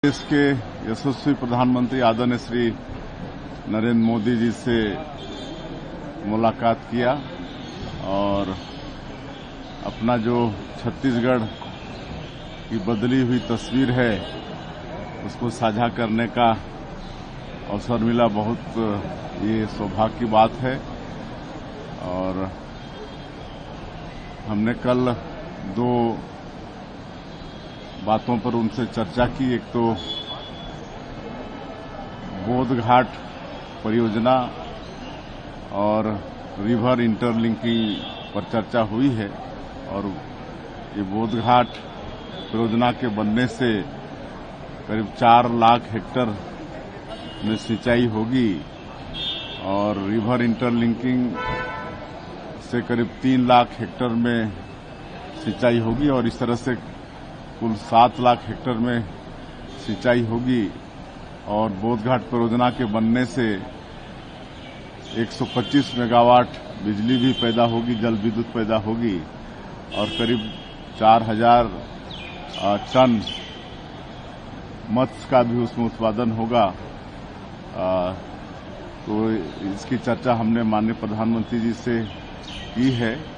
देश के यशस्वी प्रधानमंत्री आदरणीय श्री नरेंद्र मोदी जी से मुलाकात किया और अपना जो छत्तीसगढ़ की बदली हुई तस्वीर है उसको साझा करने का अवसर मिला। बहुत ये सौभाग्य की बात है। और हमने कल दो बातों पर उनसे चर्चा की। एक तो बोध घाट परियोजना और रिवर इंटरलिंकिंग पर चर्चा हुई है। और ये बोध घाट परियोजना के बनने से करीब 4 लाख हेक्टेयर में सिंचाई होगी और रिवर इंटरलिंकिंग से करीब 3 लाख हेक्टेयर में सिंचाई होगी और इस तरह से कुल 7 लाख हेक्टेयर में सिंचाई होगी। और बोधघाट परियोजना के बनने से 125 मेगावाट बिजली भी पैदा होगी, जल विद्युत पैदा होगी और करीब 4000 टन मत्स्य का भी उसमें उत्पादन होगा। तो इसकी चर्चा हमने माननीय प्रधानमंत्री जी से की है।